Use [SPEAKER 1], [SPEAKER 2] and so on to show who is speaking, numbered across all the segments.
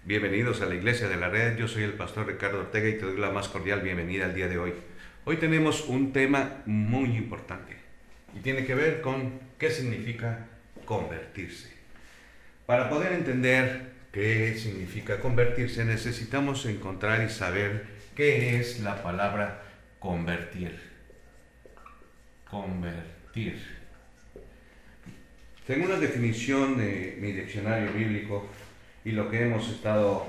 [SPEAKER 1] Bienvenidos a la Iglesia de la Red. Yo soy el pastor Ricardo Ortega y te doy la más cordial bienvenida al día de hoy. Hoy tenemos un tema muy importante y tiene que ver con qué significa convertirse. Para poder entender qué significa convertirse, necesitamos encontrar y saber qué es la palabra convertir. Convertir. Según la definición de mi diccionario bíblico y lo que hemos estado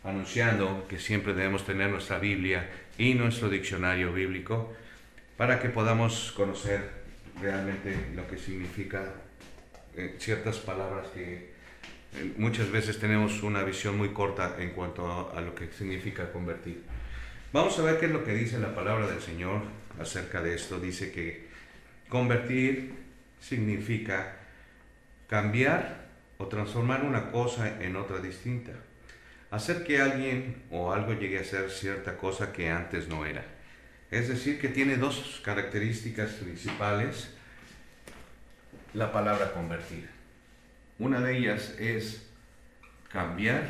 [SPEAKER 1] anunciando, que siempre debemos tener nuestra Biblia y nuestro diccionario bíblico para que podamos conocer realmente lo que significa ciertas palabras que muchas veces tenemos una visión muy corta en cuanto a lo que significa convertir. Vamos a ver qué es lo que dice la palabra del Señor acerca de esto. Dice que convertir significa cambiar o transformar una cosa en otra distinta. Hacer que alguien o algo llegue a ser cierta cosa que antes no era. Es decir, que tiene dos características principales la palabra convertir. Una de ellas es cambiar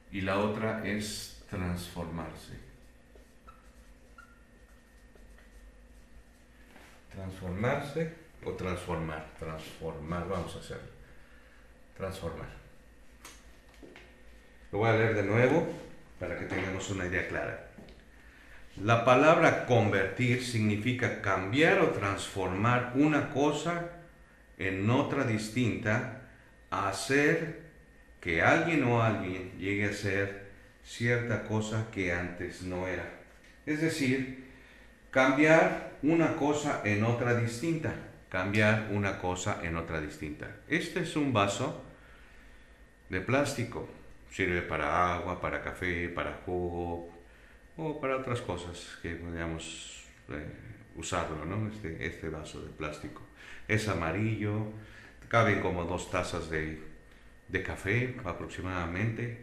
[SPEAKER 1] y la otra es transformarse. Transformarse o transformar. Transformar, vamos a hacerlo. Transformar. Lo voy a leer de nuevo para que tengamos una idea clara. La palabra convertir significa cambiar o transformar una cosa en otra distinta, hacer que alguien o alguien llegue a ser cierta cosa que antes no era. Es decir, cambiar una cosa en otra distinta. Cambiar una cosa en otra distinta. Este es un vaso de plástico. Sirve para agua, para café, para jugo o para otras cosas que podríamos usarlo, ¿no? Este vaso de plástico. Es amarillo, caben como 2 tazas de café aproximadamente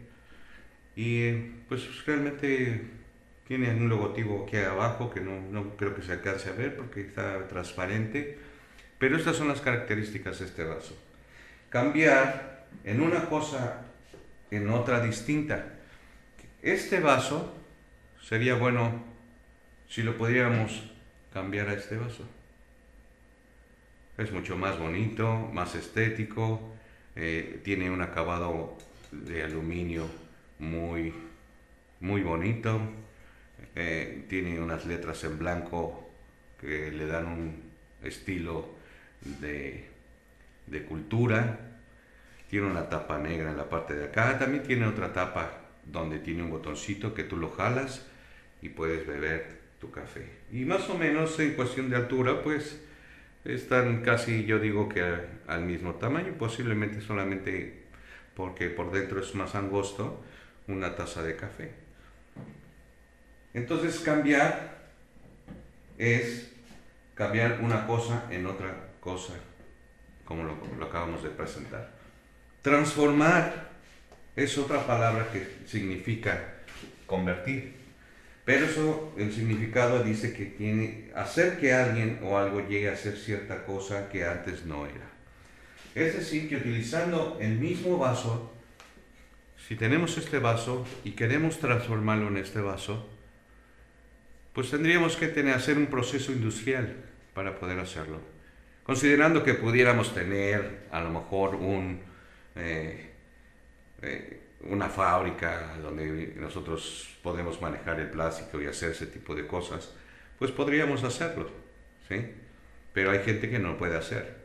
[SPEAKER 1] y pues realmente tiene un logotipo aquí abajo que no creo que se alcance a ver porque está transparente, pero estas son las características de este vaso. Cambiar en una cosa en otra distinta. Este vaso sería bueno si lo pudiéramos cambiar a este vaso. Es mucho más bonito, más estético, tiene un acabado de aluminio muy, muy bonito, tiene unas letras en blanco que le dan un estilo de cultura, tiene una tapa negra en la parte de acá, también tiene otra tapa donde tiene un botoncito que tú lo jalas y puedes beber tu café. Y más o menos en cuestión de altura, pues están casi, yo digo que al mismo tamaño, posiblemente solamente porque por dentro es más angosto, una taza de café. Entonces cambiar es cambiar una cosa en otra cosa, como lo acabamos de presentar. Transformar es otra palabra que significa convertir. Pero eso, el significado dice que tiene hacer que alguien o algo llegue a ser cierta cosa que antes no era. Es decir, que utilizando el mismo vaso, si tenemos este vaso y queremos transformarlo en este vaso, pues tendríamos que hacer un proceso industrial para poder hacerlo. Considerando que pudiéramos tener a lo mejor una fábrica donde nosotros podemos manejar el plástico y hacer ese tipo de cosas, pues podríamos hacerlo, ¿sí? Pero hay gente que no lo puede hacer.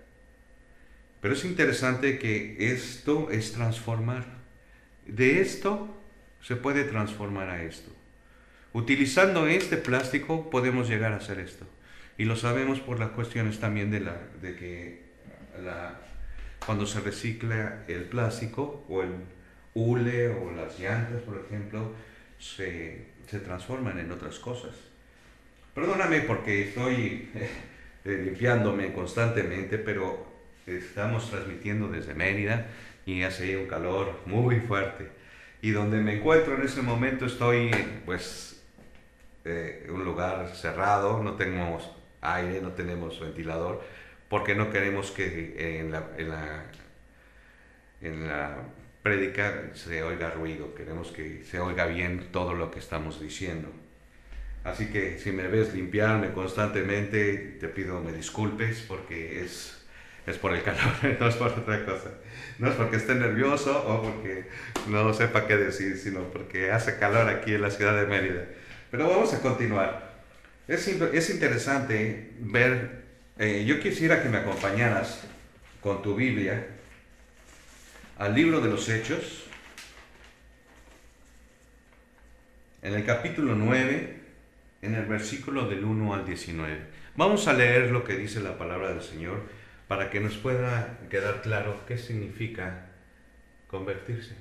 [SPEAKER 1] Pero es interesante que esto es transformar. De esto se puede transformar a esto. Utilizando este plástico podemos llegar a hacer esto. Y lo sabemos por las cuestiones también de que cuando se recicla el plástico o el hule o las llantas, por ejemplo, se transforman en otras cosas. Perdóname porque estoy limpiándome constantemente, pero estamos transmitiendo desde Mérida y hace un calor muy fuerte. Y donde me encuentro en ese momento estoy pues en un lugar cerrado, no tenemos aire, no tenemos ventilador, porque no queremos que en la prédica se oiga ruido, queremos que se oiga bien todo lo que estamos diciendo. Así que si me ves limpiarme constantemente, te pido me disculpes porque es por el calor, no es por otra cosa. No es porque esté nervioso o porque no sepa qué decir, sino porque hace calor aquí en la ciudad de Mérida. Pero vamos a continuar. Es interesante ver, yo quisiera que me acompañaras con tu Biblia al libro de los Hechos, en el capítulo 9, en el versículo del 1 al 19. Vamos a leer lo que dice la palabra del Señor para que nos pueda quedar claro qué significa convertirse.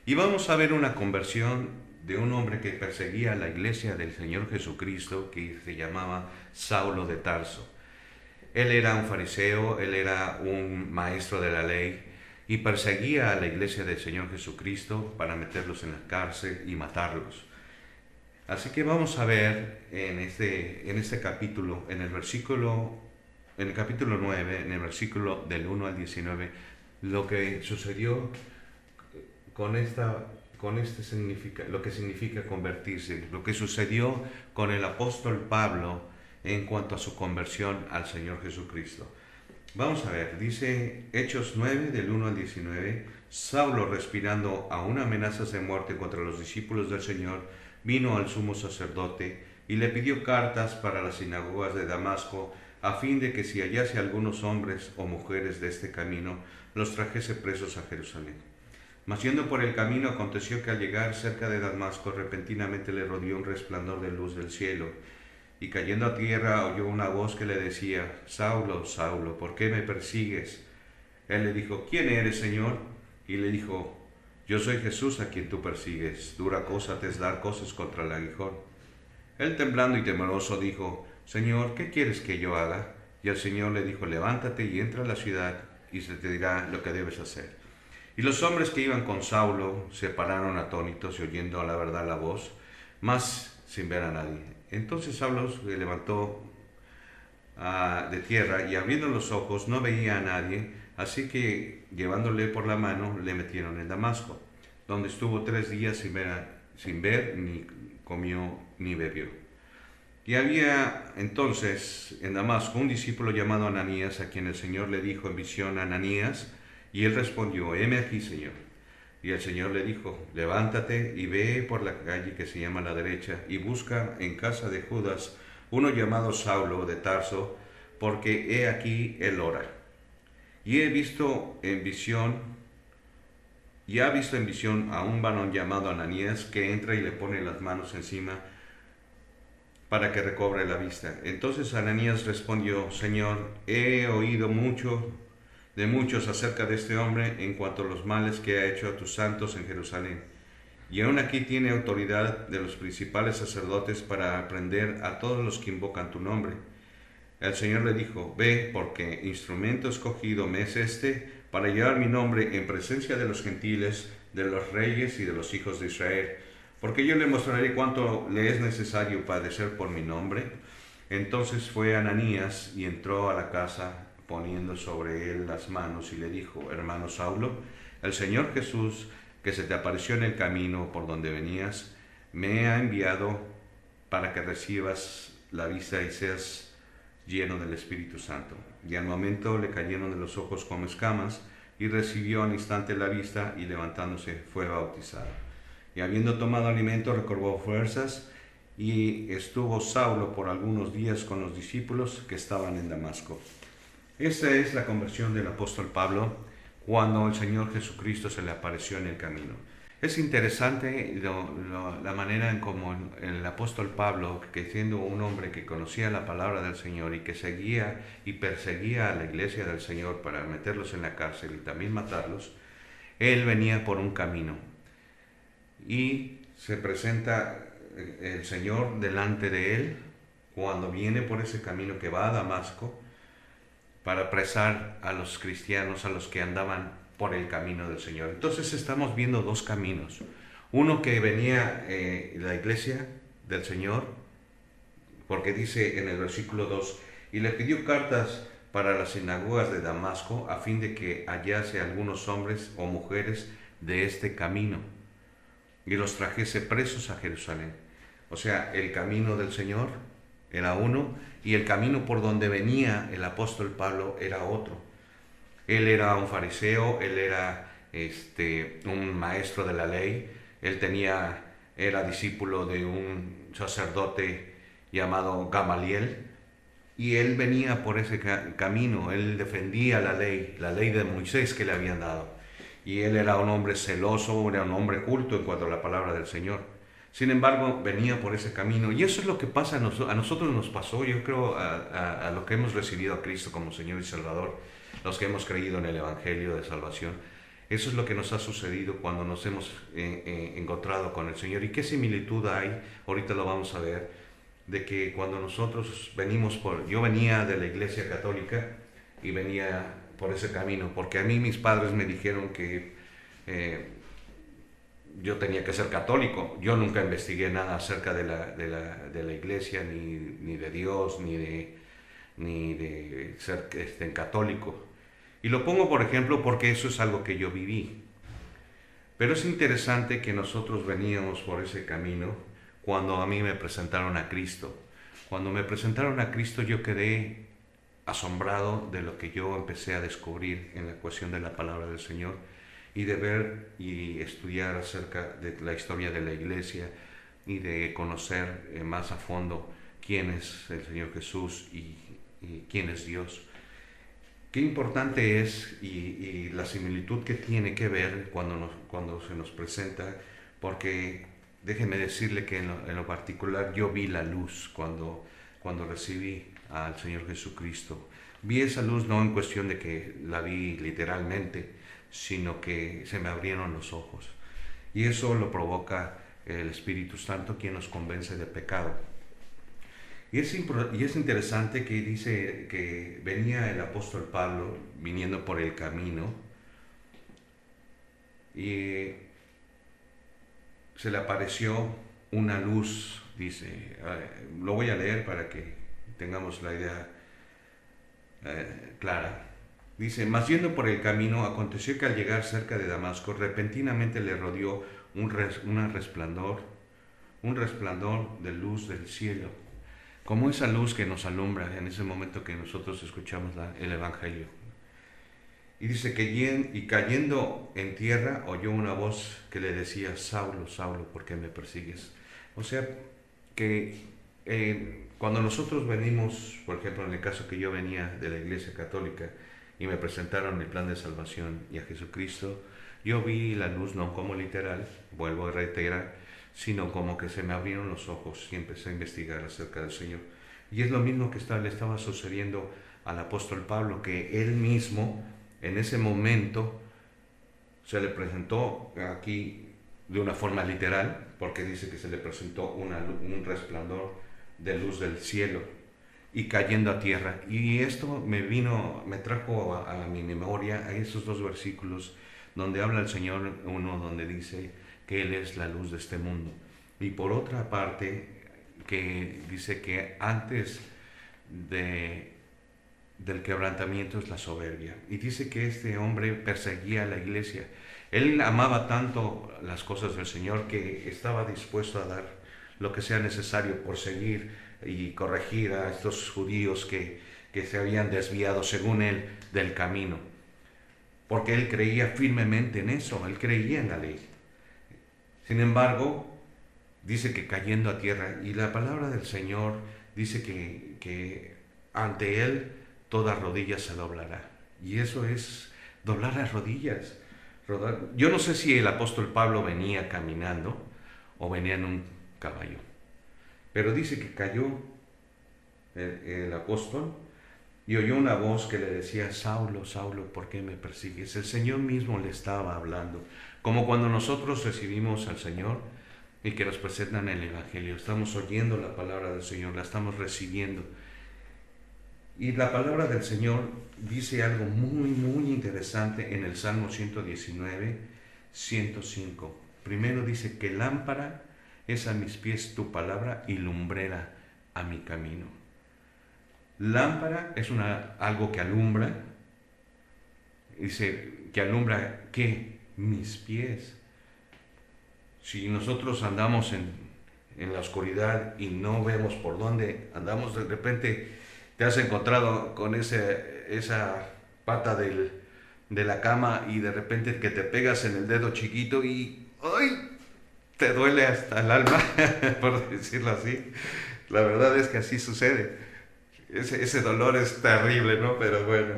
[SPEAKER 1] Y vamos a ver una conversión de un hombre que perseguía a la iglesia del Señor Jesucristo, que se llamaba Saulo de Tarso. Él era un fariseo, él era un maestro de la ley y perseguía a la iglesia del Señor Jesucristo para meterlos en la cárcel y matarlos. Así que vamos a ver en este capítulo, en el capítulo 9, en el versículo del 1 al 19, lo que sucedió lo que significa convertirse, lo que sucedió con el apóstol Pablo en cuanto a su conversión al Señor Jesucristo. Vamos a ver, dice Hechos 9 del 1 al 19, Saulo, respirando aún amenazas de muerte contra los discípulos del Señor, vino al sumo sacerdote y le pidió cartas para las sinagogas de Damasco, a fin de que si hallase algunos hombres o mujeres de este camino, los trajese presos a Jerusalén. Mas yendo por el camino, aconteció que al llegar cerca de Damasco, repentinamente le rodeó un resplandor de luz del cielo, y cayendo a tierra oyó una voz que le decía: Saulo, Saulo, ¿por qué me persigues? Él le dijo: ¿Quién eres, Señor? Y le dijo: Yo soy Jesús a quien tú persigues. Dura cosa te es dar cosas contra el aguijón. Él, temblando y temeroso, dijo: Señor, ¿qué quieres que yo haga? Y el Señor le dijo: Levántate y entra a la ciudad, y se te dirá lo que debes hacer. Y los hombres que iban con Saulo se pararon atónitos y oyendo a la verdad la voz, mas sin ver a nadie. Entonces Saulo se levantó de tierra y abriendo los ojos no veía a nadie, así que llevándole por la mano le metieron en Damasco, donde estuvo 3 días sin ver, ni comió ni bebió. Y había entonces en Damasco un discípulo llamado Ananías, a quien el Señor le dijo en visión: Ananías. Y él respondió: heme aquí, Señor. Y el Señor le dijo: levántate y ve por la calle que se llama la derecha, y busca en casa de Judas uno llamado Saulo de Tarso, porque he aquí él ora. Y ha visto en visión a un varón llamado Ananías, que entra y le pone las manos encima para que recobre la vista. Entonces Ananías respondió: Señor, he oído de muchos acerca de este hombre en cuanto a los males que ha hecho a tus santos en Jerusalén. Y aún aquí tiene autoridad de los principales sacerdotes para aprehender a todos los que invocan tu nombre. El Señor le dijo: ve, porque instrumento escogido me es este para llevar mi nombre en presencia de los gentiles, de los reyes y de los hijos de Israel, porque yo le mostraré cuánto le es necesario padecer por mi nombre. Entonces fue Ananías y entró a la casa, poniendo sobre él las manos, y le dijo: hermano Saulo, el Señor Jesús, que se te apareció en el camino por donde venías, me ha enviado para que recibas la vista y seas lleno del Espíritu Santo. Y al momento le cayeron de los ojos como escamas, y recibió al instante la vista, y levantándose fue bautizado. Y habiendo tomado alimento, recobró fuerzas, y estuvo Saulo por algunos días con los discípulos que estaban en Damasco. Esta es la conversión del apóstol Pablo cuando el Señor Jesucristo se le apareció en el camino. Es interesante la manera en cómo el apóstol Pablo, que siendo un hombre que conocía la palabra del Señor y que seguía y perseguía a la iglesia del Señor para meterlos en la cárcel y también matarlos, él venía por un camino y se presenta el Señor delante de él cuando viene por ese camino que va a Damasco, para apresar a los cristianos, a los que andaban por el camino del Señor. Entonces estamos viendo 2 caminos. Uno que venía la iglesia del Señor, porque dice en el versículo 2, y le pidió cartas para las sinagogas de Damasco, a fin de que hallase algunos hombres o mujeres de este camino y los trajese presos a Jerusalén. O sea, el camino del Señor era uno y el camino por donde venía el apóstol Pablo era otro. Él era un fariseo, él era un maestro de la ley, era discípulo de un sacerdote llamado Gamaliel, y él venía por ese camino, él defendía la ley de Moisés que le habían dado. Y él era un hombre celoso, era un hombre culto en cuanto a la palabra del Señor. Sin embargo, venía por ese camino. Y eso es lo que pasa a nosotros nos pasó, yo creo, a los que hemos recibido a Cristo como Señor y Salvador, los que hemos creído en el Evangelio de Salvación. Eso es lo que nos ha sucedido cuando nos hemos encontrado con el Señor. ¿Y qué similitud hay? Ahorita lo vamos a ver, de que cuando nosotros yo venía de la Iglesia Católica y venía por ese camino, porque a mí mis padres me dijeron que yo tenía que ser católico. Yo nunca investigué nada acerca de la Iglesia, ni de Dios, ni de ser católico. Y lo pongo por ejemplo porque eso es algo que yo viví. Pero es interesante que nosotros veníamos por ese camino cuando a mí me presentaron a Cristo. Cuando me presentaron a Cristo yo quedé asombrado de lo que yo empecé a descubrir en la cuestión de la palabra del Señor y de ver y estudiar acerca de la historia de la Iglesia y de conocer más a fondo quién es el Señor Jesús y quién es Dios. Qué importante es y la similitud que tiene que ver cuando se nos presenta, porque déjeme decirle que en lo particular yo vi la luz cuando recibí al Señor Jesucristo. Vi esa luz no en cuestión de que la vi literalmente, sino que se me abrieron los ojos. Y eso lo provoca el Espíritu Santo, quien nos convence de pecado. Y es interesante que dice que venía el apóstol Pablo viniendo por el camino y se le apareció una luz, dice, lo voy a leer para que tengamos la idea clara. Dice, mas yendo por el camino, aconteció que al llegar cerca de Damasco, repentinamente le rodeó un resplandor de luz del cielo, como esa luz que nos alumbra en ese momento que nosotros escuchamos el Evangelio. Y dice que cayendo en tierra oyó una voz que le decía, Saulo, Saulo, ¿por qué me persigues? O sea, que cuando nosotros venimos, por ejemplo, en el caso que yo venía de la Iglesia Católica y me presentaron el plan de salvación y a Jesucristo, yo vi la luz no como literal, vuelvo a reiterar, sino como que se me abrieron los ojos y empecé a investigar acerca del Señor. Y es lo mismo que le estaba sucediendo al apóstol Pablo, que él mismo en ese momento se le presentó aquí de una forma literal, porque dice que se le presentó un resplandor de luz del cielo y cayendo a tierra. Y esto me trajo a mi memoria a esos dos versículos donde habla el Señor, uno donde dice que Él es la luz de este mundo, y por otra parte que dice que antes del quebrantamiento es la soberbia, y dice que este hombre perseguía a la iglesia. Él amaba tanto las cosas del Señor que estaba dispuesto a dar lo que sea necesario por seguir y corregir a estos judíos que se habían desviado, según él, del camino, porque él creía firmemente en eso, él creía en la ley. Sin embargo, dice que cayendo a tierra, y la palabra del Señor dice que ante él toda rodilla se doblará, y eso es doblar las rodillas. Yo no sé si el apóstol Pablo venía caminando o venía en un caballo, pero dice que cayó el apóstol y oyó una voz que le decía, Saulo, Saulo, ¿por qué me persigues? El Señor mismo le estaba hablando, como cuando nosotros recibimos al Señor y que nos presentan el Evangelio, estamos oyendo la palabra del Señor, la estamos recibiendo. Y la palabra del Señor dice algo muy, muy interesante en el Salmo 119, 105. Primero dice que lámpara es a mis pies tu palabra y lumbrera a mi camino. Lámpara es algo que alumbra. Dice que alumbra ¿qué? mis pies. Si nosotros andamos en la oscuridad y no vemos por dónde andamos, de repente te has encontrado con esa pata de la cama y de repente que te pegas en el dedo chiquito y ¡ay! Te duele hasta el alma, por decirlo así. La verdad es que así sucede. Ese dolor es terrible, ¿no? Pero bueno.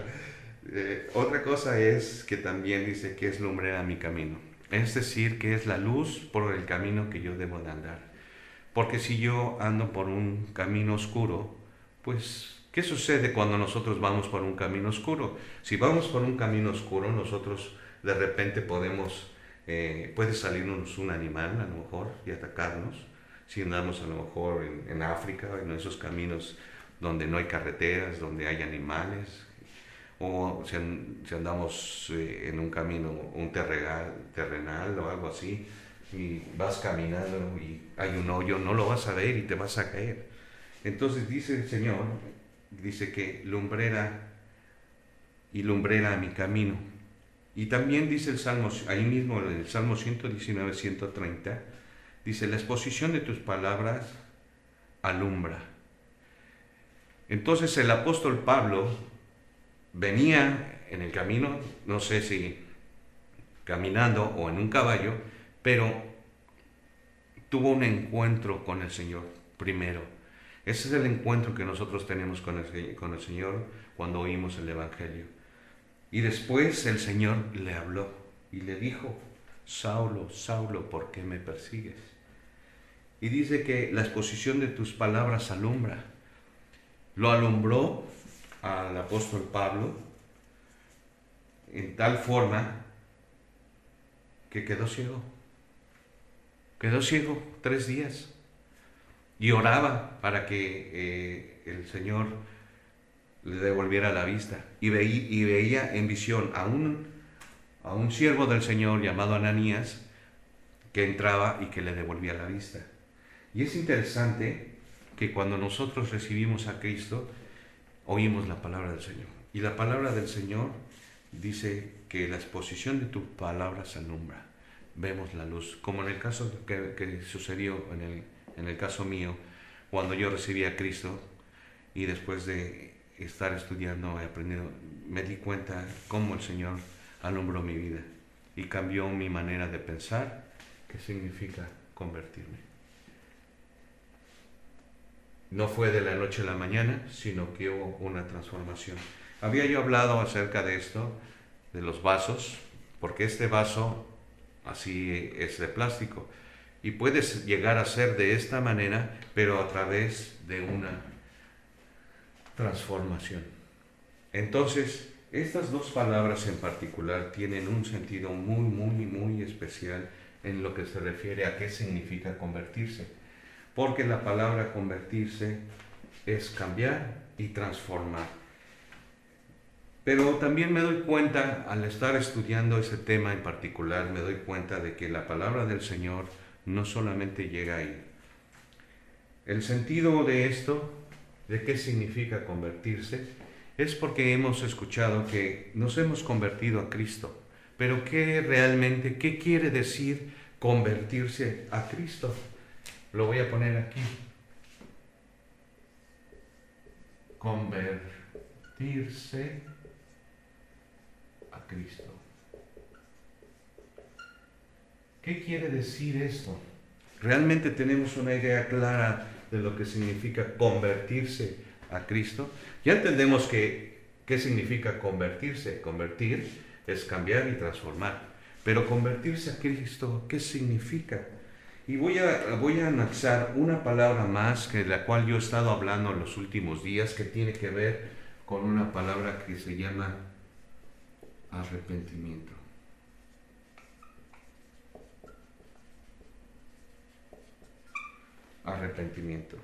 [SPEAKER 1] Otra cosa es que también dice que es lumbrera mi camino. Es decir, que es la luz por el camino que yo debo de andar. Porque si yo ando por un camino oscuro, pues, ¿qué sucede cuando nosotros vamos por un camino oscuro? Si vamos por un camino oscuro, nosotros de repente puede salirnos un animal a lo mejor y atacarnos. Si andamos a lo mejor en África, en esos caminos donde no hay carreteras, donde hay animales, o si andamos en un camino, un terrenal o algo así, y vas caminando y hay un hoyo, no lo vas a ver y te vas a caer. Entonces dice el Señor, dice que lumbrera y lumbrera a mi camino. Y también dice el Salmo, ahí mismo en el Salmo 119, 130, dice, la exposición de tus palabras alumbra. Entonces el apóstol Pablo venía en el camino, no sé si caminando o en un caballo, pero tuvo un encuentro con el Señor primero. Ese es el encuentro que nosotros tenemos con el Señor cuando oímos el Evangelio. Y después el Señor le habló y le dijo, Saulo, Saulo, ¿por qué me persigues? Y dice que la exposición de tus palabras alumbra. Lo alumbró al apóstol Pablo en tal forma que quedó ciego. Quedó ciego 3 días y oraba para que el Señor le devolviera la vista. Y veía en visión a un siervo del Señor llamado Ananías que entraba y que le devolvía la vista. Y es interesante que cuando nosotros recibimos a Cristo, oímos la palabra del Señor. Y la palabra del Señor dice que la exposición de tus palabras alumbra. Vemos la luz, como en el caso que sucedió en el caso mío, cuando yo recibí a Cristo y después de estar estudiando y aprendiendo, me di cuenta cómo el Señor alumbró mi vida y cambió mi manera de pensar, que significa convertirme. No fue de la noche a la mañana, sino que hubo una transformación. Había yo hablado acerca de esto, de los vasos, porque este vaso así es de plástico y puedes llegar a ser de esta manera, pero a través de una transformación. Entonces, estas dos palabras en particular tienen un sentido muy, muy, muy especial en lo que se refiere a qué significa convertirse. Porque la palabra convertirse es cambiar y transformar. Pero también me doy cuenta, al estar estudiando ese tema en particular, me doy cuenta de que la palabra del Señor no solamente llega ahí. El sentido de esto, de qué significa convertirse, es porque hemos escuchado que nos hemos convertido a Cristo. Pero ¿qué quiere decir convertirse a Cristo? Lo voy a poner aquí. Convertirse a Cristo. ¿Qué quiere decir esto? ¿Realmente tenemos una idea clara de lo que significa convertirse a Cristo? Ya entendemos qué significa convertirse. Convertir es cambiar y transformar. Pero convertirse a Cristo, ¿qué significa? Y voy a anexar una palabra más de la cual yo he estado hablando en los últimos días, que tiene que ver con una palabra que se llama arrepentimiento. Arrepentimiento.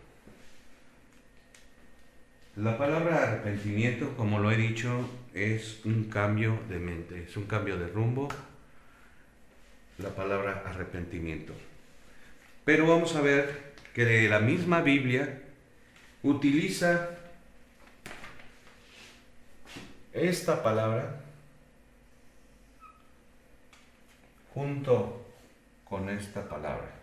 [SPEAKER 1] La palabra arrepentimiento, como lo he dicho, es un cambio de mente, es un cambio de rumbo. La palabra arrepentimiento. Pero vamos a ver que la misma Biblia utiliza esta palabra junto con esta palabra.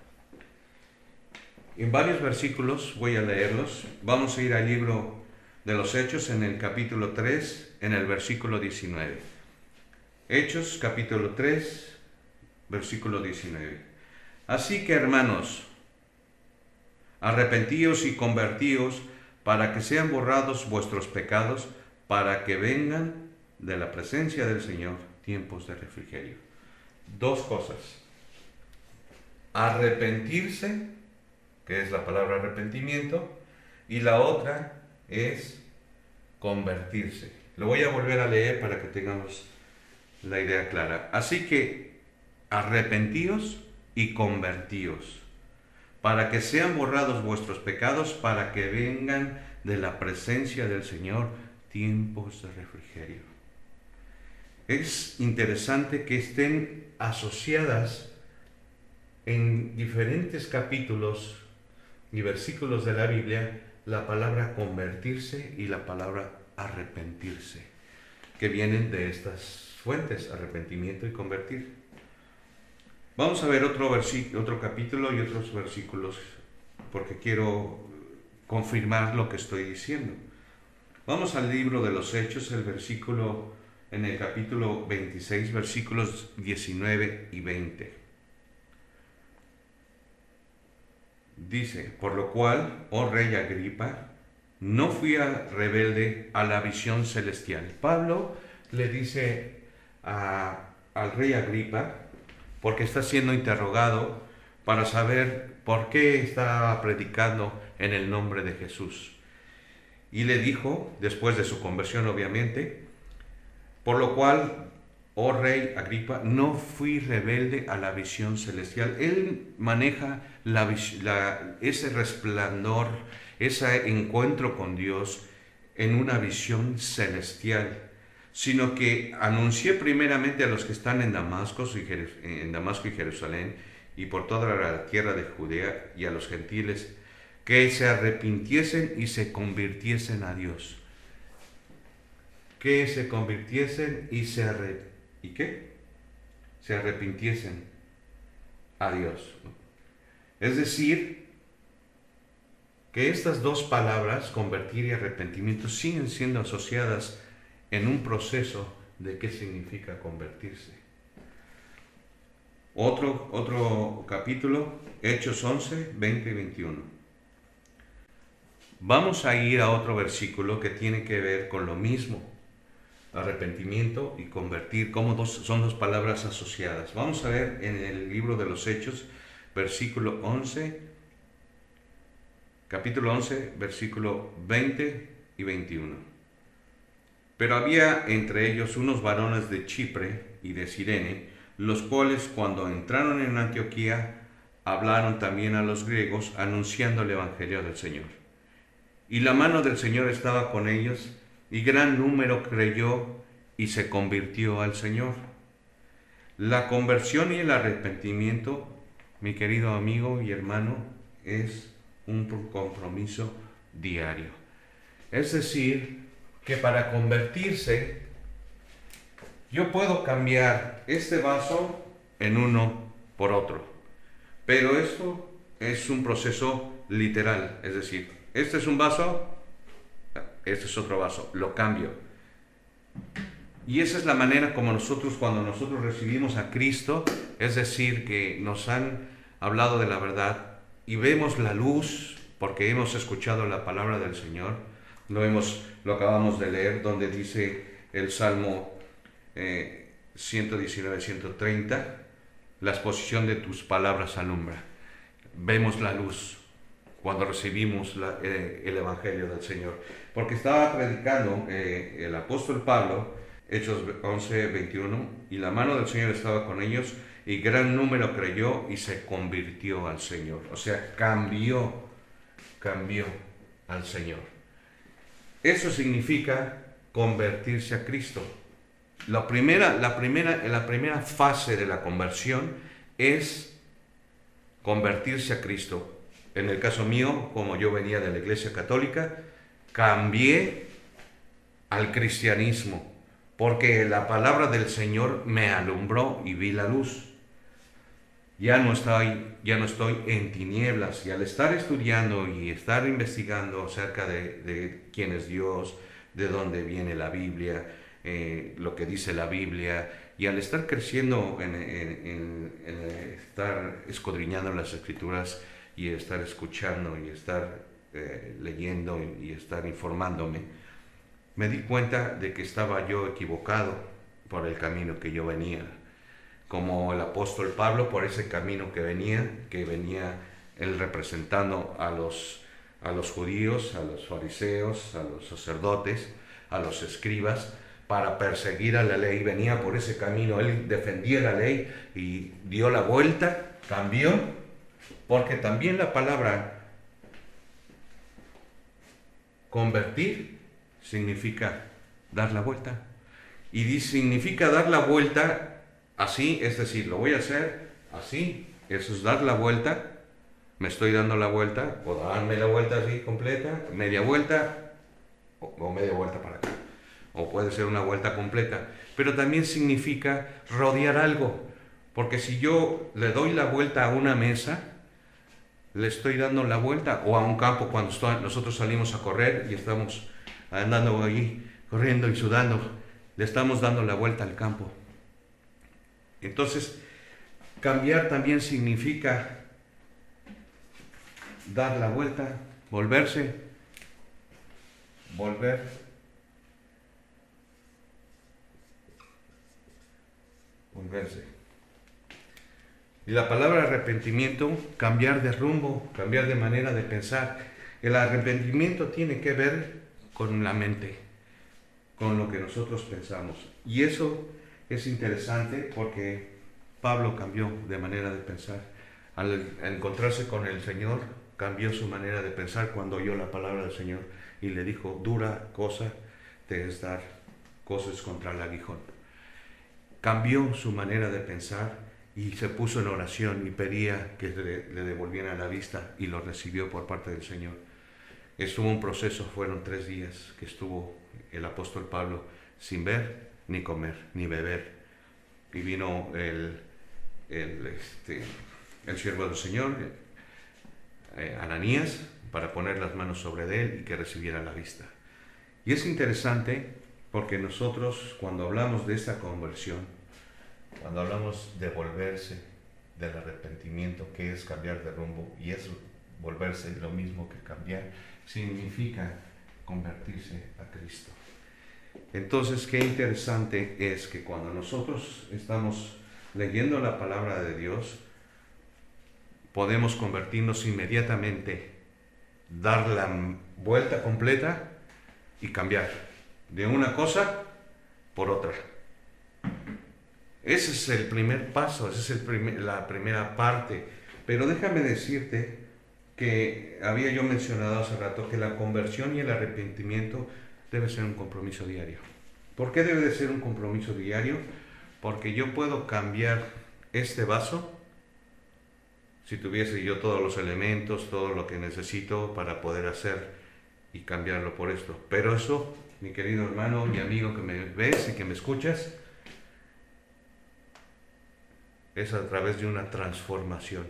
[SPEAKER 1] En varios versículos, voy a leerlos. Vamos a ir al libro de los Hechos en el capítulo 3, en el versículo 19. Hechos, capítulo 3, versículo 19. Así que, hermanos, arrepentíos y convertíos para que sean borrados vuestros pecados, para que vengan de la presencia del Señor tiempos de refrigerio. Dos cosas. Arrepentirse, que es la palabra arrepentimiento, y la otra es convertirse. Lo voy a volver a leer para que tengamos la idea clara. Así que arrepentíos y convertíos, para que sean borrados vuestros pecados, para que vengan de la presencia del Señor tiempos de refrigerio. Es interesante que estén asociadas en diferentes capítulos y versículos de la Biblia la palabra convertirse y la palabra arrepentirse, que vienen de estas fuentes, arrepentimiento y convertir. Vamos a ver otro capítulo y otros versículos, porque quiero confirmar lo que estoy diciendo. Vamos al libro de los Hechos, en el capítulo 26, versículos 19 y 20. Dice: por lo cual, oh rey Agripa, no fui rebelde a la visión celestial. Pablo le dice al rey Agripa, porque está siendo interrogado para saber por qué está predicando en el nombre de Jesús. Y le dijo, después de su conversión obviamente, por lo cual, oh rey Agripa, no fui rebelde a la visión celestial. Él maneja ese resplandor, ese encuentro con Dios en una visión celestial, sino que anuncié primeramente a los que están en Damasco y Jerusalén y por toda la tierra de Judea y a los gentiles, que se arrepintiesen y se convirtiesen a Dios. Que se convirtiesen y se arrepintiesen a Dios. Es decir, que estas dos palabras, convertir y arrepentimiento, siguen siendo asociadas en un proceso de qué significa convertirse. Otro capítulo, Hechos 11, 20 y 21. Vamos a ir a otro versículo que tiene que ver con lo mismo. Arrepentimiento y convertir, como son dos palabras asociadas. Vamos a ver en el libro de los Hechos, capítulo 11, versículo 20 y 21. Pero había entre ellos unos varones de Chipre y de Cirene, los cuales cuando entraron en Antioquía hablaron también a los griegos, anunciando el evangelio del Señor. Y la mano del Señor estaba con ellos, y gran número creyó y se convirtió al Señor. La conversión y el arrepentimiento, mi querido amigo y hermano, es un compromiso diario. Es decir, que para convertirse, yo puedo cambiar este vaso en uno por otro. Pero esto es un proceso literal, es decir, este es un vaso, este es otro vaso, lo cambio. Y esa es la manera como cuando nosotros recibimos a Cristo, es decir, que nos han hablado de la verdad y vemos la luz porque hemos escuchado la palabra del Señor. Lo acabamos de leer, donde dice el Salmo 119, 130, la exposición de tus palabras alumbra. Vemos la luz cuando recibimos el Evangelio del Señor. Porque estaba predicando el apóstol Pablo, Hechos 11, 21, y la mano del Señor estaba con ellos, y gran número creyó y se convirtió al Señor. O sea, cambió al Señor. Eso significa convertirse a Cristo. La primera fase de la conversión es convertirse a Cristo. En el caso mío, como yo venía de la Iglesia Católica, cambié al cristianismo, porque la palabra del Señor me alumbró y vi la luz. ya no estoy en tinieblas. Y al estar estudiando y estar investigando acerca de quién es Dios, de dónde viene la Biblia, lo que dice la Biblia, y al estar creciendo en estar escudriñando las Escrituras y estar escuchando y estar leyendo y estar informándome, me di cuenta de que estaba yo equivocado por el camino que yo venía, como el apóstol Pablo por ese camino que venía él representando a los judíos, a los fariseos, a los sacerdotes, a los escribas, para perseguir a la ley. Venía por ese camino, él defendía la ley y dio la vuelta, cambió, porque también la palabra convertir significa dar la vuelta. Y significa dar la vuelta así, es decir, lo voy a hacer así, eso es dar la vuelta, me estoy dando la vuelta, o darme la vuelta así completa, media vuelta, o media vuelta para acá, o puede ser una vuelta completa, pero también significa rodear algo, porque si yo le doy la vuelta a una mesa, le estoy dando la vuelta, o a un campo cuando nosotros salimos a correr y estamos andando allí, corriendo y sudando, le estamos dando la vuelta al campo. Entonces, cambiar también significa dar la vuelta, volverse, volver. Volverse. Y la palabra arrepentimiento, cambiar de rumbo, cambiar de manera de pensar. El arrepentimiento tiene que ver con la mente, con lo que nosotros pensamos. Y eso es interesante porque Pablo cambió de manera de pensar. Al encontrarse con el Señor, cambió su manera de pensar cuando oyó la palabra del Señor y le dijo, dura cosa te es dar cosas contra el aguijón. Cambió su manera de pensar y se puso en oración y pedía que le devolvieran la vista y lo recibió por parte del Señor. Estuvo un proceso, fueron 3 días que estuvo el apóstol Pablo sin ver, ni comer, ni beber. Y vino el siervo del Señor, Ananías, para poner las manos sobre él y que recibiera la vista. Y es interesante porque nosotros cuando hablamos de esta conversión, cuando hablamos de volverse, del arrepentimiento, que es cambiar de rumbo, y es volverse lo mismo que cambiar, significa convertirse a Cristo. Entonces, qué interesante es que cuando nosotros estamos leyendo la palabra de Dios, podemos convertirnos inmediatamente, dar la vuelta completa y cambiar de una cosa por otra. Ese es el primer paso, esa es la primera parte. Pero déjame decirte que había yo mencionado hace rato que la conversión y el arrepentimiento debe ser un compromiso diario. ¿Por qué debe de ser un compromiso diario? Porque yo puedo cambiar este vaso si tuviese yo todos los elementos, todo lo que necesito para poder hacer y cambiarlo por esto. Pero eso, mi querido hermano, mi amigo que me ves y que me escuchas, es a través de una transformación.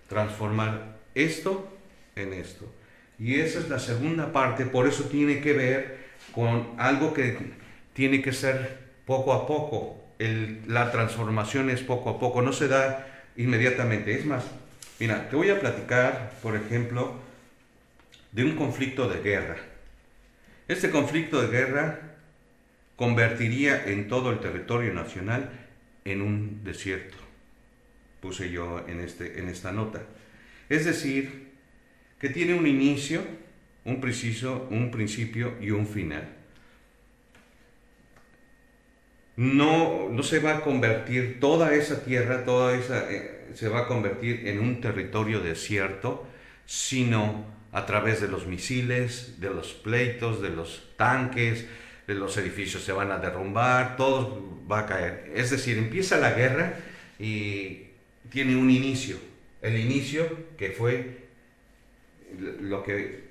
[SPEAKER 1] Transformar esto en esto. Y esa es la segunda parte, por eso tiene que ver con algo que tiene que ser poco a poco. La transformación es poco a poco, no se da inmediatamente. Es más, mira, te voy a platicar, por ejemplo, de un conflicto de guerra. Este conflicto de guerra convertiría en todo el territorio nacional en un desierto. Puse yo en esta nota. Es decir, que tiene un inicio, un principio y un final. No se va a convertir toda esa tierra, se va a convertir en un territorio desierto, sino a través de los misiles, de los pleitos, de los tanques, de los edificios se van a derrumbar, todo va a caer. Es decir, empieza la guerra y tiene un inicio. El inicio que fue lo que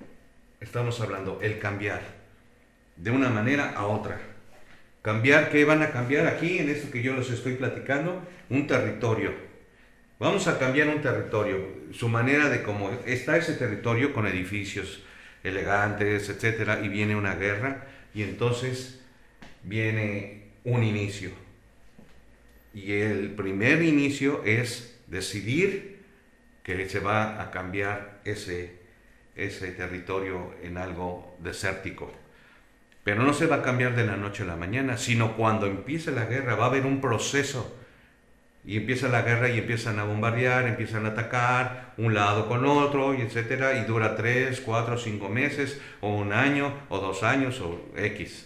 [SPEAKER 1] estamos hablando, el cambiar de una manera a otra. Cambiar, ¿qué van a cambiar aquí en esto que yo les estoy platicando? Un territorio. Vamos a cambiar un territorio, su manera de cómo está ese territorio con edificios elegantes, etcétera, y viene una guerra y entonces viene un inicio. Y el primer inicio es decidir que se va a cambiar ese territorio en algo desértico. Pero no se va a cambiar de la noche a la mañana, sino cuando empiece la guerra va a haber un proceso. Y empieza la guerra y empiezan a bombardear, empiezan a atacar un lado con otro, y etcétera, y dura 3, 4, 5 meses, o un año, o 2 años, o X.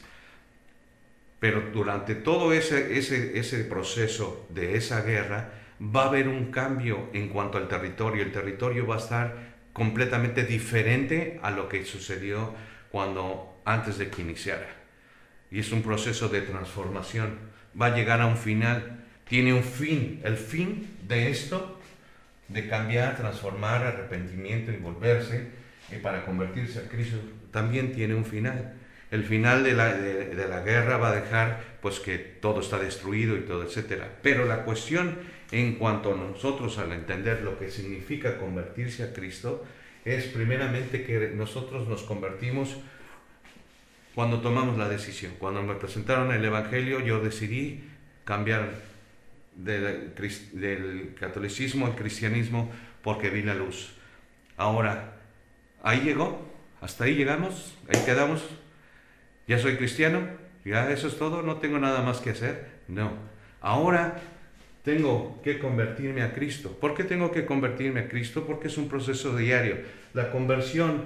[SPEAKER 1] Pero durante todo ese proceso de esa guerra va a haber un cambio en cuanto al territorio. El territorio va a estar completamente diferente a lo que sucedió antes de que iniciara. Y es un proceso de transformación. Va a llegar a un final. Tiene un fin. El fin de esto, de cambiar, transformar, arrepentimiento y volverse para convertirse a Cristo, también tiene un final. El final de la guerra va a dejar pues que todo está destruido y todo, etcétera. Pero la cuestión en cuanto a nosotros al entender lo que significa convertirse a Cristo es primeramente que nosotros nos convertimos cuando tomamos la decisión. Cuando me presentaron el Evangelio, yo decidí cambiar del catolicismo al cristianismo porque vi la luz. Ahora, ahí llegó, hasta ahí llegamos, ahí quedamos. Ya soy cristiano, ya eso es todo, no tengo nada más que hacer. No, ahora tengo que convertirme a Cristo. ¿Por qué tengo que convertirme a Cristo? Porque es un proceso diario. La conversión,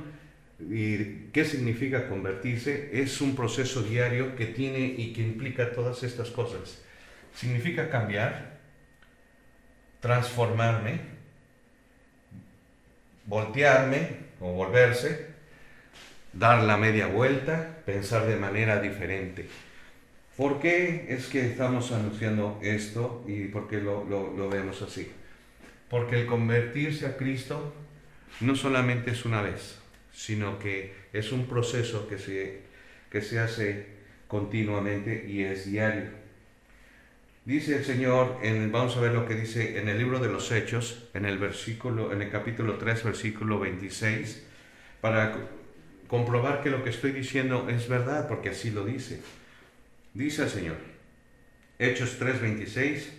[SPEAKER 1] ¿y qué significa convertirse? Es un proceso diario que tiene y que implica todas estas cosas. Significa cambiar, transformarme, voltearme o volverse, dar la media vuelta, pensar de manera diferente. ¿Por qué es que estamos anunciando esto y por qué lo vemos así? Porque el convertirse a Cristo no solamente es una vez, sino que es un proceso que se hace continuamente y es diario. Dice el Señor, vamos a ver lo que dice en el libro de los Hechos, en el capítulo 3, versículo 26, para comprobar que lo que estoy diciendo es verdad, porque así lo dice. Dice el Señor, Hechos 3, 26,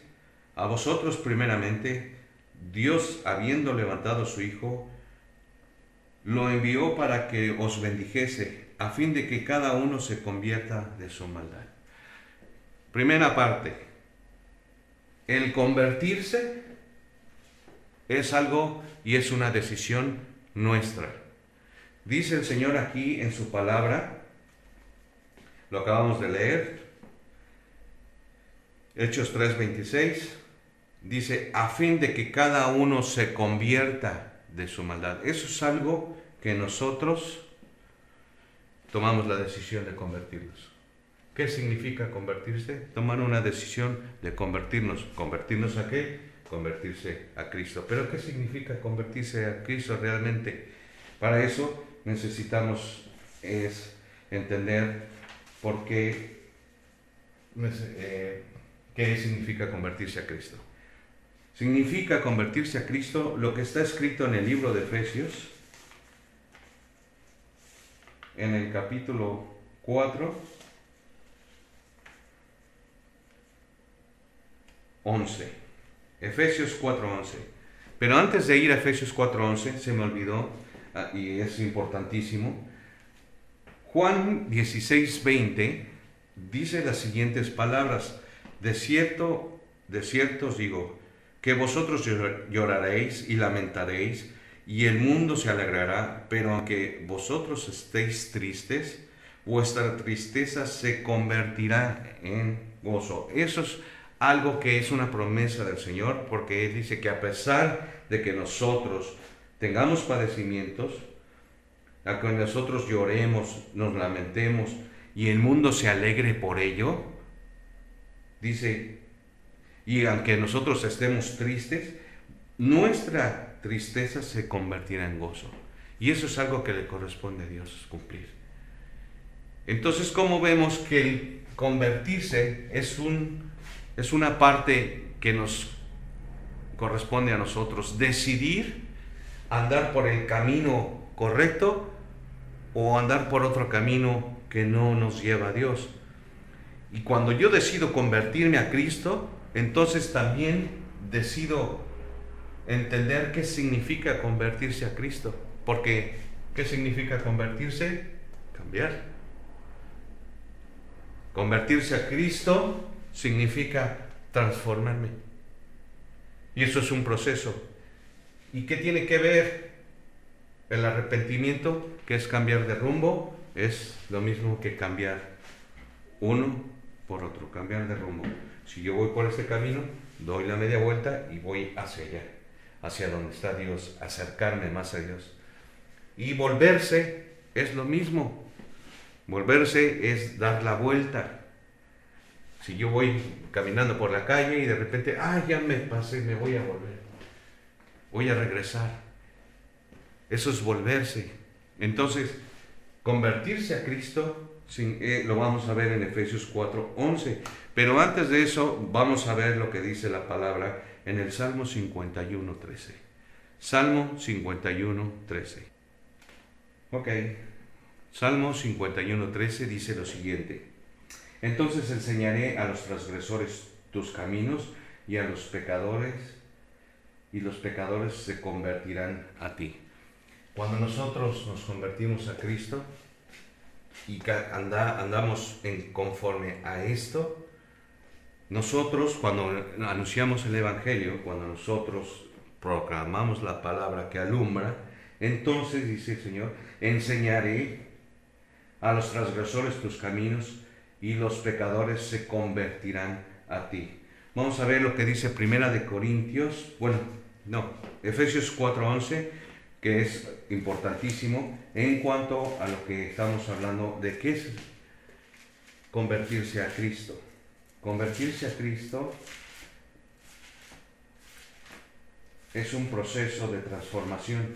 [SPEAKER 1] a vosotros primeramente, Dios, habiendo levantado a su Hijo, lo envió para que os bendijese, a fin de que cada uno se convierta de su maldad. Primera parte. El convertirse es algo y es una decisión nuestra. Dice el Señor aquí en su palabra, lo acabamos de leer, Hechos 3:26, dice, a fin de que cada uno se convierta de su maldad. Eso es algo que nosotros tomamos la decisión de convertirnos. ¿Qué significa convertirse? Tomar una decisión de convertirnos. ¿Convertirnos a qué? Convertirse a Cristo. ¿Pero qué significa convertirse a Cristo realmente? Para eso necesitamos entender por qué significa convertirse a Cristo. Significa convertirse a Cristo lo que está escrito en el libro de Efesios, en el capítulo 4, 11. Efesios 4:11. Pero antes de ir a Efesios 4:11, se me olvidó, y es importantísimo, Juan 16:20 dice las siguientes palabras, de cierto os digo, que vosotros lloraréis y lamentaréis, y el mundo se alegrará, pero aunque vosotros estéis tristes, vuestra tristeza se convertirá en gozo. Eso es algo que es una promesa del Señor, porque Él dice que a pesar de que nosotros tengamos padecimientos, a que nosotros lloremos, nos lamentemos y el mundo se alegre por ello, dice, y aunque nosotros estemos tristes, nuestra tristeza se convertirá en gozo. Y eso es algo que le corresponde a Dios cumplir. Entonces, ¿cómo vemos que el convertirse es una parte que nos corresponde a nosotros decidir andar por el camino correcto o andar por otro camino que no nos lleva a Dios. Y cuando yo decido convertirme a Cristo, entonces también decido entender qué significa convertirse a Cristo. Porque, ¿qué significa convertirse? Cambiar. Convertirse a Cristo significa transformarme. Y eso es un proceso. ¿Y qué tiene que ver el arrepentimiento, que es cambiar de rumbo? Es lo mismo que cambiar uno por otro, cambiar de rumbo. Si yo voy por este camino, doy la media vuelta y voy hacia allá, hacia donde está Dios, acercarme más a Dios. Y volverse es lo mismo. Volverse es dar la vuelta. Si yo voy caminando por la calle y de repente, ya me pasé, me voy a volver. Voy a regresar. Eso es volverse. Entonces, convertirse a Cristo, lo vamos a ver en Efesios 4:11. Pero antes de eso, vamos a ver lo que dice la palabra en el Salmo 51:13. Salmo 51:13. Ok. Salmo 51:13 dice lo siguiente: entonces enseñaré a los transgresores tus caminos y a los pecadores se convertirán a ti. Cuando nosotros nos convertimos a Cristo y andamos conforme a esto, nosotros cuando anunciamos el Evangelio, cuando nosotros proclamamos la palabra que alumbra, entonces dice el Señor, enseñaré a los transgresores tus caminos y los pecadores se convertirán a ti. Vamos a ver lo que dice Efesios 4:11, que es importantísimo en cuanto a lo que estamos hablando de qué es convertirse a Cristo. Convertirse a Cristo es un proceso de transformación.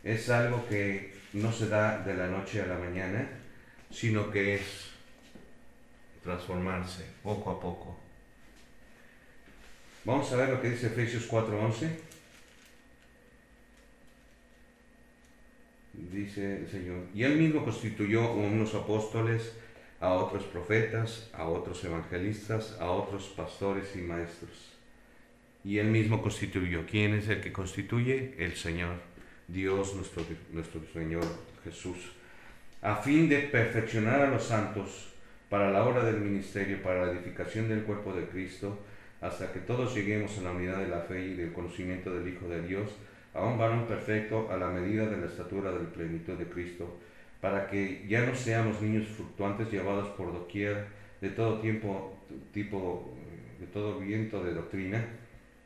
[SPEAKER 1] Es algo que no se da de la noche a la mañana, sino que es transformarse poco a poco. Vamos a ver lo que dice Efesios 4:11. Dice el Señor, y Él mismo constituyó a unos apóstoles, a otros profetas, a otros evangelistas, a otros pastores y maestros. Y Él mismo constituyó. ¿Quién es el que constituye? El Señor, Dios, nuestro Señor Jesús, a fin de perfeccionar a los santos para la obra del ministerio, para la edificación del cuerpo de Cristo, hasta que todos lleguemos a la unidad de la fe y del conocimiento del Hijo de Dios, a un varón perfecto, a la medida de la estatura de la plenitud de Cristo, para que ya no seamos niños fluctuantes llevados por doquier de todo de todo viento de doctrina,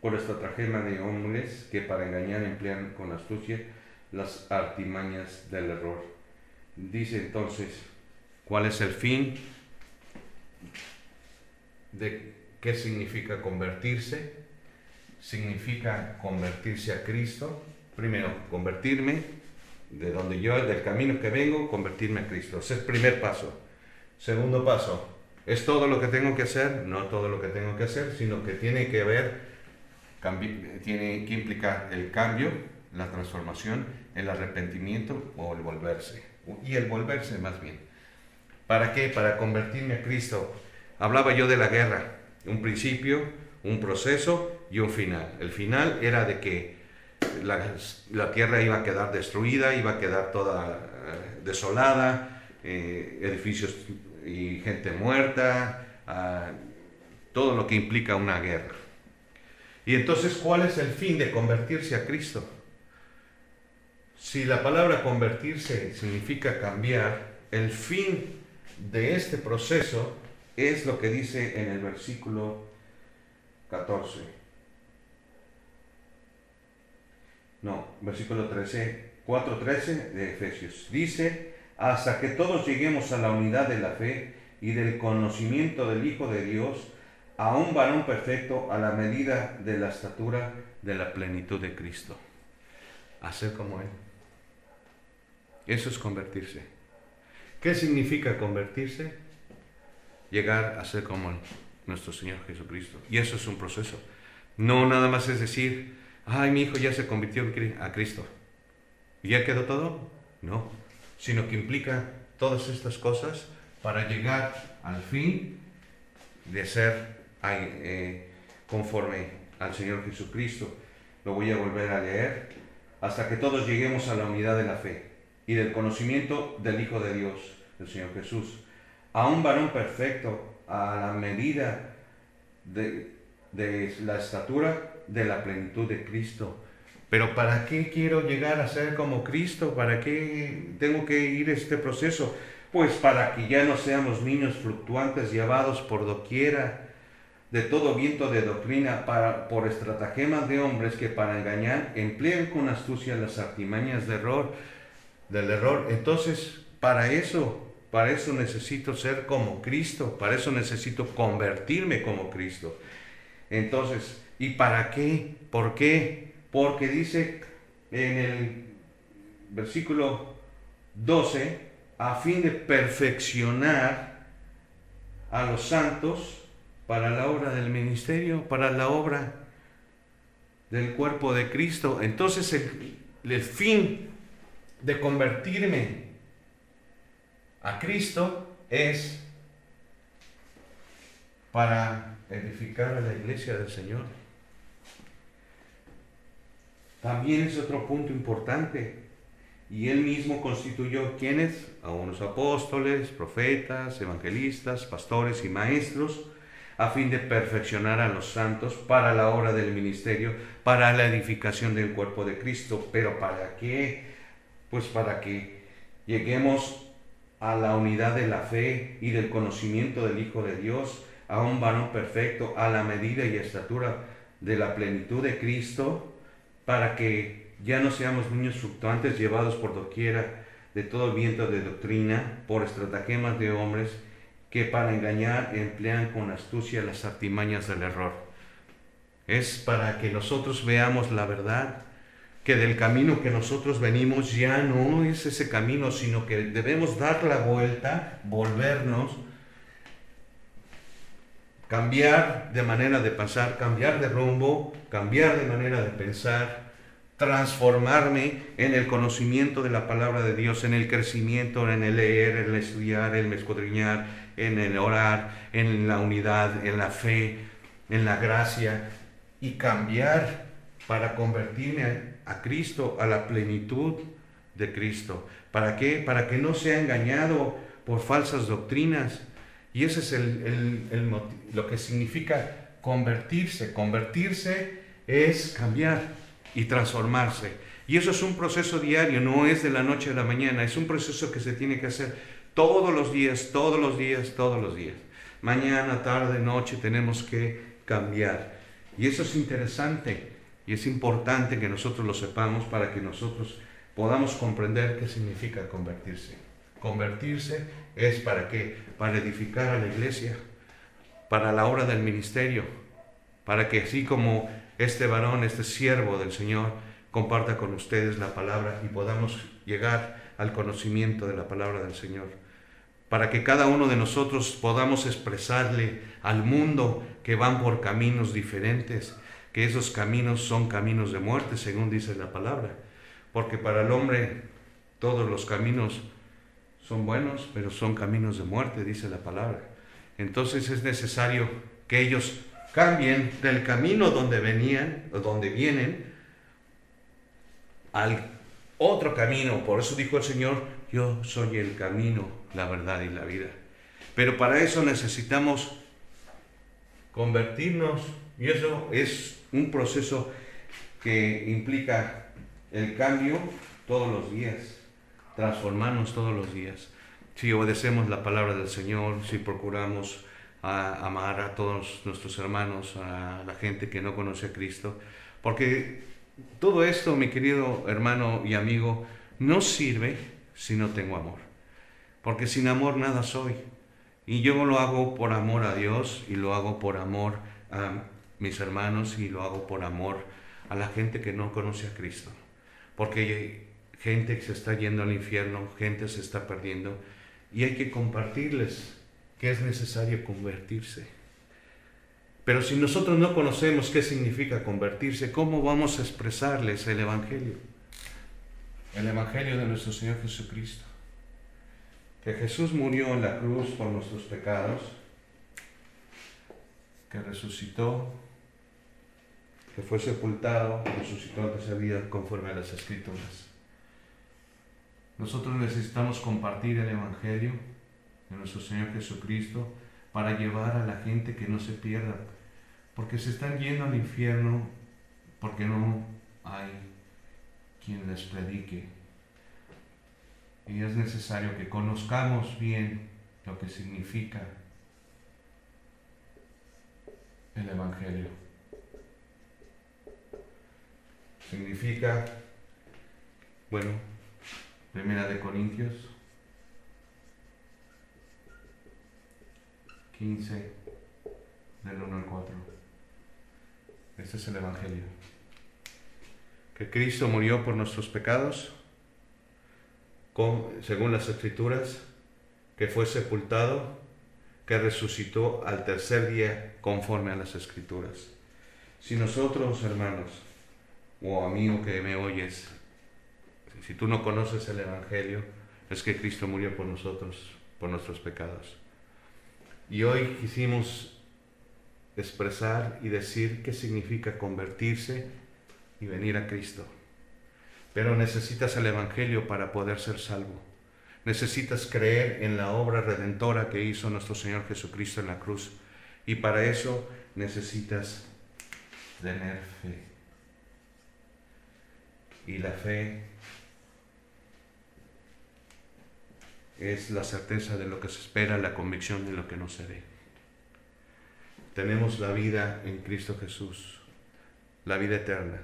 [SPEAKER 1] por estratagema de hombres que para engañar emplean con astucia las artimañas del error. Dice entonces, ¿cuál es el fin de qué significa convertirse? Significa convertirse a Cristo. Primero, convertirme del camino que vengo, convertirme a Cristo. Ese es el primer paso. Segundo paso, ¿es todo lo que tengo que hacer? No todo lo que tengo que hacer, sino que tiene que implicar el cambio, la transformación, el arrepentimiento o el volverse. Y el volverse más bien. ¿Para qué? Para convertirme a Cristo. Hablaba yo de la guerra. Un principio, un proceso y un final. El final era de que la tierra iba a quedar destruida, iba a quedar toda desolada, edificios y gente muerta, todo lo que implica una guerra. Y entonces, ¿cuál es el fin de convertirse a Cristo? Si la palabra convertirse significa cambiar, el fin de este proceso es lo que dice en el versículo 4:13 de Efesios. Dice, hasta que todos lleguemos a la unidad de la fe y del conocimiento del Hijo de Dios, a un varón perfecto, a la medida de la estatura de la plenitud de Cristo. A ser como Él. Eso es convertirse. ¿Qué significa convertirse? Llegar a ser como nuestro Señor Jesucristo. Y eso es un proceso. No nada más es decir, ay, mi hijo ya se convirtió a Cristo. ¿Y ya quedó todo? No, sino que implica todas estas cosas para llegar al fin de ser conforme al Señor Jesucristo. Lo voy a volver a leer. Hasta que todos lleguemos a la unidad de la fe y del conocimiento del Hijo de Dios, el Señor Jesús, a un varón perfecto, a la medida de la estatura de la plenitud de Cristo. Pero ¿para qué quiero llegar a ser como Cristo? ¿Para qué tengo que ir este proceso? Pues para que ya no seamos niños fluctuantes llevados por doquiera de todo viento de doctrina por estratagemas de hombres que para engañar emplean con astucia las artimañas del error. Entonces, para eso necesito ser como Cristo, para eso necesito convertirme como Cristo. Entonces, ¿y para qué? ¿Por qué? Porque dice en el versículo 12, a fin de perfeccionar a los santos para la obra del ministerio, para la obra del cuerpo de Cristo. Entonces el fin de convertirme a Cristo es para edificar a la iglesia del Señor. También es otro punto importante. Y Él mismo constituyó, ¿quiénes? A unos apóstoles, profetas, evangelistas, pastores y maestros, a fin de perfeccionar a los santos para la obra del ministerio, para la edificación del cuerpo de Cristo. ¿Pero para qué? Pues para que lleguemos a la unidad de la fe y del conocimiento del Hijo de Dios, a un varón perfecto, a la medida y estatura de la plenitud de Cristo, para que ya no seamos niños fluctuantes llevados por doquiera de todo viento de doctrina, por estratagemas de hombres que para engañar emplean con astucia las artimañas del error. Es para que nosotros veamos la verdad, que del camino que nosotros venimos ya no es ese camino, sino que debemos dar la vuelta, volvernos, cambiar de manera de pasar, cambiar de rumbo, cambiar de manera de pensar, transformarme en el conocimiento de la palabra de Dios, en el crecimiento, en el leer, en el estudiar, en el escudriñar, en el orar, en la unidad, en la fe, en la gracia, y cambiar para convertirme a Cristo, a la plenitud de Cristo. ¿Para qué? Para que no sea engañado por falsas doctrinas. Y ese es lo que significa convertirse. Convertirse es cambiar y transformarse. Y eso es un proceso diario, no es de la noche a la mañana, es un proceso que se tiene que hacer todos los días, todos los días, todos los días. Mañana, tarde, noche tenemos que cambiar. Y eso es interesante y es importante que nosotros lo sepamos para que nosotros podamos comprender qué significa convertirse. Convertirse es ¿para qué? Para edificar a la iglesia, para la obra del ministerio, para que así como este varón, este siervo del Señor, comparta con ustedes la palabra y podamos llegar al conocimiento de la palabra del Señor. Para que cada uno de nosotros podamos expresarle al mundo que van por caminos diferentes, que esos caminos son caminos de muerte, según dice la palabra. Porque para el hombre todos los caminos son buenos, pero son caminos de muerte, dice la palabra. Entonces es necesario que ellos cambien del camino donde venían, o donde vienen, al otro camino. Por eso dijo el Señor, yo soy el camino, la verdad y la vida. Pero para eso necesitamos convertirnos, y eso es un proceso que implica el cambio todos los días, transformarnos todos los días. Si obedecemos la palabra del Señor, si procuramos amar a todos nuestros hermanos, a la gente que no conoce a Cristo, porque todo esto, mi querido hermano y amigo, no sirve si no tengo amor, porque sin amor nada soy. Y yo lo hago por amor a Dios, y lo hago por amor a mis hermanos, y lo hago por amor a la gente que no conoce a Cristo, porque gente que se está yendo al infierno, gente se está perdiendo, y hay que compartirles que es necesario convertirse. Pero si nosotros no conocemos qué significa convertirse, ¿cómo vamos a expresarles el Evangelio? El Evangelio de nuestro Señor Jesucristo. Que Jesús murió en la cruz por nuestros pecados, que resucitó, que fue sepultado, resucitó al tercer día conforme a las Escrituras. Nosotros necesitamos compartir el Evangelio de nuestro Señor Jesucristo para llevar a la gente que no se pierda, porque se están yendo al infierno porque no hay quien les predique. Y es necesario que conozcamos bien lo que significa el Evangelio. Significa, bueno, 1 Corintios 15, del 1 al 4. Este es el Evangelio. Que Cristo murió por nuestros pecados, según las Escrituras, que fue sepultado, que resucitó al tercer día conforme a las Escrituras. Si nosotros, hermanos, o amigo que me oyes, si tú no conoces el Evangelio, es que Cristo murió por nosotros, por nuestros pecados. Y hoy quisimos expresar y decir qué significa convertirse y venir a Cristo. Pero necesitas el Evangelio para poder ser salvo. Necesitas creer en la obra redentora que hizo nuestro Señor Jesucristo en la cruz. Y para eso necesitas tener fe. Y la fe es la certeza de lo que se espera, la convicción de lo que no se ve. Tenemos la vida en Cristo Jesús, la vida eterna.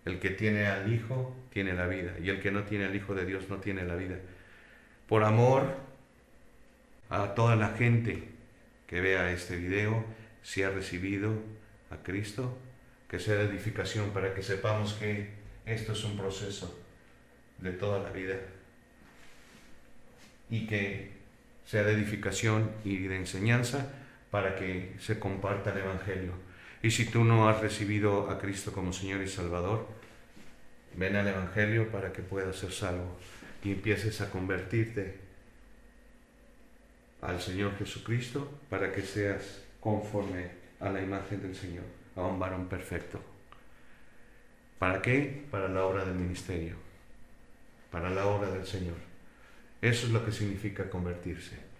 [SPEAKER 1] El que tiene al Hijo tiene la vida, y el que no tiene al Hijo de Dios no tiene la vida. Por amor a toda la gente que vea este video, si ha recibido a Cristo, que sea de edificación para que sepamos que esto es un proceso de toda la vida y que sea de edificación y de enseñanza para que se comparta el Evangelio. Y si tú no has recibido a Cristo como Señor y Salvador, ven al Evangelio para que puedas ser salvo y empieces a convertirte al Señor Jesucristo para que seas conforme a la imagen del Señor, a un varón perfecto. ¿Para qué? Para la obra del ministerio, para la obra del Señor. Eso es lo que significa convertirse.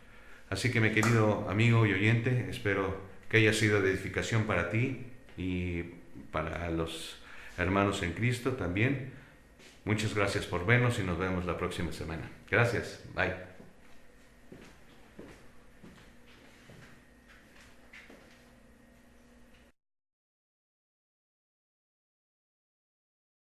[SPEAKER 1] Así que, mi querido amigo y oyente, espero que haya sido de edificación para ti y para los hermanos en Cristo también. Muchas gracias por vernos y nos vemos la próxima semana. Gracias. Bye.